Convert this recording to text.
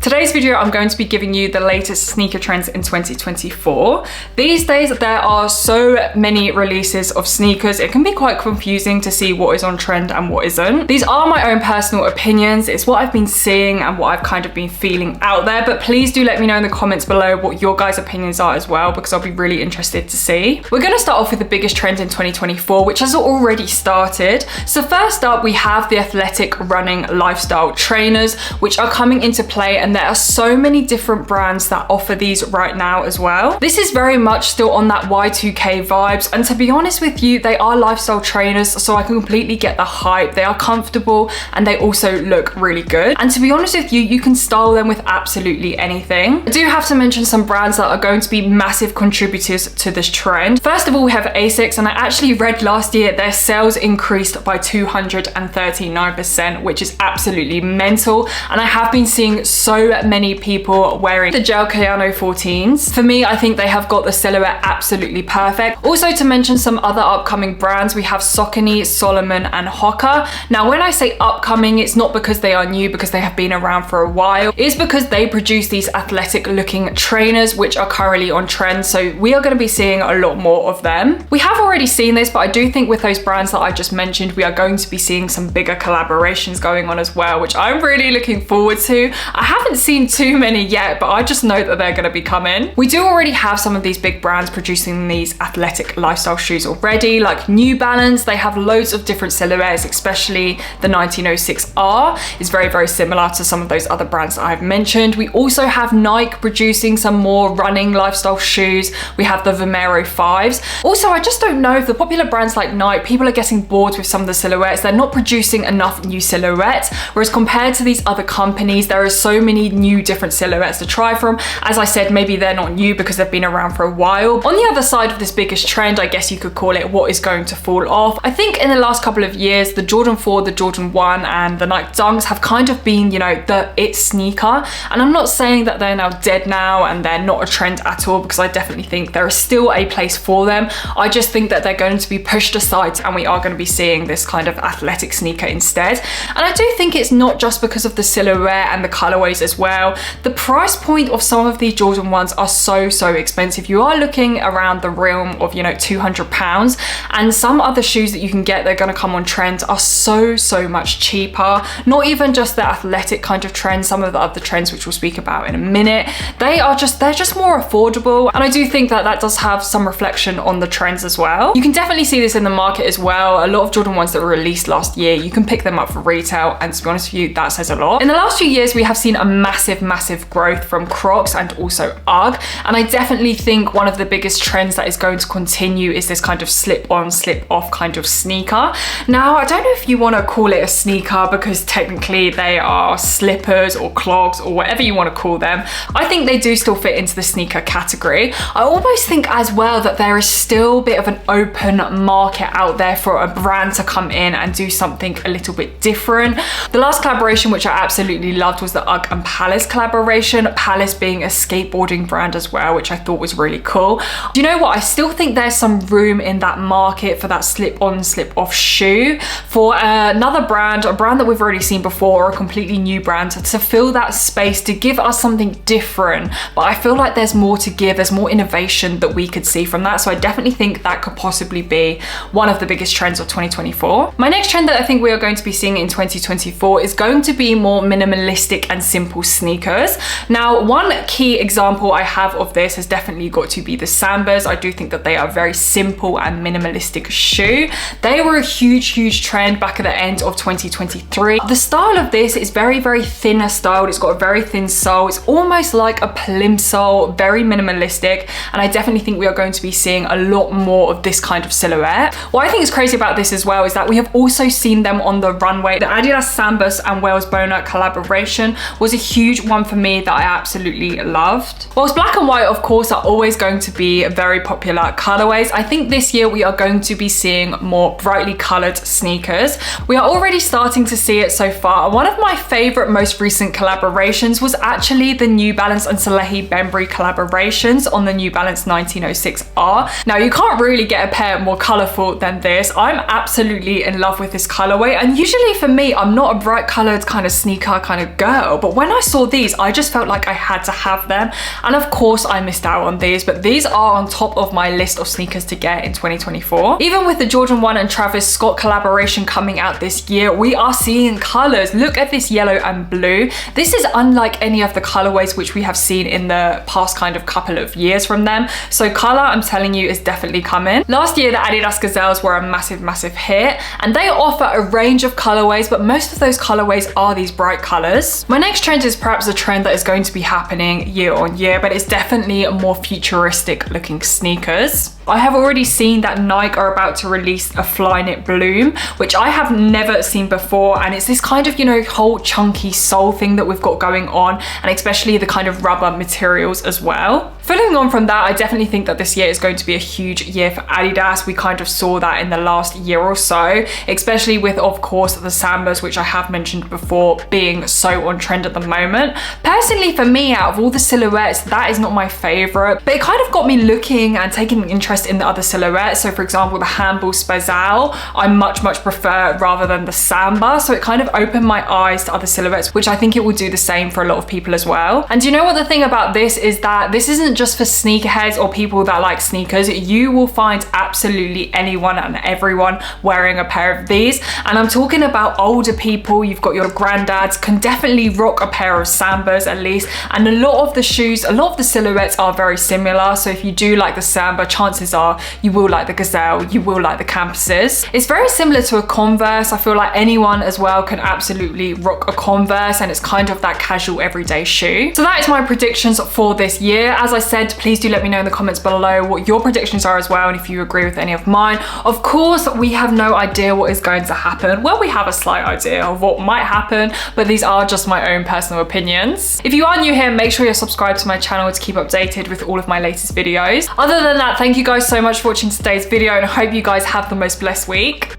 Today's video, I'm going to be giving you the latest sneaker trends in 2024. These days, there are so many releases of sneakers. It can be quite confusing to see what is on trend and what isn't. These are my own personal opinions. It's what I've been seeing and what I've kind of been feeling out there, but please do let me know in the comments below what your guys' opinions are as well, because I'll be really interested to see. We're going to start off with the biggest trend in 2024, which has already started. So first up, we have the athletic running lifestyle trainers, which are coming into play, and there are so many different brands that offer these right now as well. This is very much still on that Y2K vibes, and to be honest with you, they are lifestyle trainers, so I can completely get the hype. They are comfortable and they also look really good. And to be honest with you, you can style them with absolutely anything. I do have to mention some brands that are going to be massive contributors to this trend. First of all, we have ASICS, and I actually read last year their sales increased by 239%, which is absolutely mental. And I have been seeing so many people wearing the gel Kayano 14s. For me, I think they have got the silhouette absolutely perfect. Also, to mention some other upcoming brands, we have Saucony, Solomon and Hoka. Now, when I say upcoming, it's not because they are new, because they have been around for a while. It's because they produce these athletic looking trainers which are currently on trend, so we are going to be seeing a lot more of them. We have already seen this, but I do think with those brands that I just mentioned, we are going to be seeing some bigger collaborations going on as well, which I'm really looking forward to. I haven't seen too many yet, but I just know that they're going to be coming. We do already have some of these big brands producing these athletic lifestyle shoes already, like New Balance. They have loads of different silhouettes, especially the 1906R is very similar to some of those other brands that I've mentioned. We also have Nike producing some more running lifestyle shoes. We have the Vomero 5s. Also, I just don't know if the popular brands like Nike, people are getting bored with some of the silhouettes. They're not producing enough new silhouettes, whereas compared to these other companies, there are so many new different silhouettes to try from. As I said, maybe they're not new because they've been around for a while. On the other side of this biggest trend, I guess you could call it what is going to fall off. I think in the last couple of years, the Jordan 4, the Jordan 1 and the Nike Dunks have kind of been, you know, the it sneaker. And I'm not saying that they're now dead now and they're not a trend at all, because I definitely think there is still a place for them. I just think that they're going to be pushed aside and we are going to be seeing this kind of athletic sneaker instead. And I do think it's not just because of the silhouette and the colorways as well. The price point of some of these Jordan 1s are so expensive. You are looking around the realm of, you know, £200, and some other shoes that you can get that are going to come on trend are so much cheaper. Not even just the athletic kind of trends, some of the other trends which we'll speak about in a minute, they're just more affordable, and I do think that that does have some reflection on the trends as well. You can definitely see this in the market as well. A lot of Jordan 1s that were released last year, you can pick them up for retail, and to be honest with you, that says a lot. In the last few years, we have seen a massive growth from Crocs and also UGG, and I definitely think one of the biggest trends that is going to continue is this kind of slip-on, slip-off kind of sneaker. Now, I don't know if you want to call it a sneaker, because technically they are slippers or clogs or whatever you want to call them. I think they do still fit into the sneaker category. I almost think as well that there is still a bit of an open market out there for a brand to come in and do something a little bit different. The last collaboration which I absolutely loved was the UGG and Palace collaboration. Palace being a skateboarding brand as well, which I thought was really cool. Do you know what? I still think there's some room in that market for that slip-on, slip-off shoe for another brand, a brand that we've already seen before, or a completely new brand, to fill that space, to give us something different. But I feel like there's more to give, there's more innovation that we could see from that. So I definitely think that could possibly be one of the biggest trends of 2024. My next trend that I think we are going to be seeing in 2024 is going to be more minimalistic and simple sneakers. Now, one key example I have of this has definitely got to be the Sambas. I do think that they are a very simple and minimalistic shoe. They were a huge trend back at the end of 2023. The style of this is very thinner styled. It's got a very thin sole. It's almost like a plimsoll, very minimalistic, and I definitely think we are going to be seeing a lot more of this kind of silhouette. What I think is crazy about this as well is that we have also seen them on the runway. The Adidas Sambas and Wales Boner collaboration was a huge one for me that I absolutely loved. Whilst black and white, of course, are always going to be very popular colorways, I think this year we are going to be seeing more brightly colored sneakers. We are already starting to see it so far. One of my favorite most recent collaborations was actually the New Balance and Salehi Bembury collaborations on the New Balance 1906R. Now, you can't really get a pair more colorful than this. I'm absolutely in love with this colorway, and usually for me, I'm not a bright colored kind of sneaker kind of girl, but when when I saw these, I just felt like I had to have them. And of course I missed out on these, but these are on top of my list of sneakers to get in 2024. Even with the Jordan 1 and Travis Scott collaboration coming out this year, we are seeing colors. Look at this yellow and blue. This is unlike any of the colorways which we have seen in the past kind of couple of years from them. So color, I'm telling you, is definitely coming. Last year, the Adidas Gazelles were a massive hit, and they offer a range of colorways, but most of those colorways are these bright colors. My next trend is perhaps a trend that is going to be happening year on year, but it's definitely more futuristic looking sneakers. I have already seen that Nike are about to release a Flyknit Bloom, which I have never seen before, and it's this kind of, you know, whole chunky sole thing that we've got going on, and especially the kind of rubber materials as well. Following on from that, I definitely think that this year is going to be a huge year for Adidas. We kind of saw that in the last year or so, especially with, of course, the Sambas, which I have mentioned before, being so on trend at the moment. Personally, for me, out of all the silhouettes, that is not my favorite, but it kind of got me looking and taking an interest in the other silhouettes. So for example, the handball Spazal, I much prefer rather than the Samba. So it kind of opened my eyes to other silhouettes, which I think it will do the same for a lot of people as well. And you know what the thing about this is, that this isn't just for sneakerheads or people that like sneakers. You will find absolutely anyone and everyone wearing a pair of these. And I'm talking about older people. You've got your granddads can definitely rock a pair of Sambas at least. And a lot of the shoes, a lot of the silhouettes are very similar. So if you do like the Samba, chances are you will like the Gazelle, you will like the Campuses. It's very similar to a Converse. I feel like anyone as well can absolutely rock a Converse, and it's kind of that casual everyday shoe. So that is my predictions for this year. As I said, please do let me know in the comments below what your predictions are as well, and if you agree with any of mine. Of course, we have no idea what is going to happen. Well, we have a slight idea of what might happen, but these are just my own personal opinions. If you are new here, make sure you're subscribed to my channel to keep updated with all of my latest videos. Other than that, thank you guys so much for watching today's video, and I hope you guys have the most blessed week.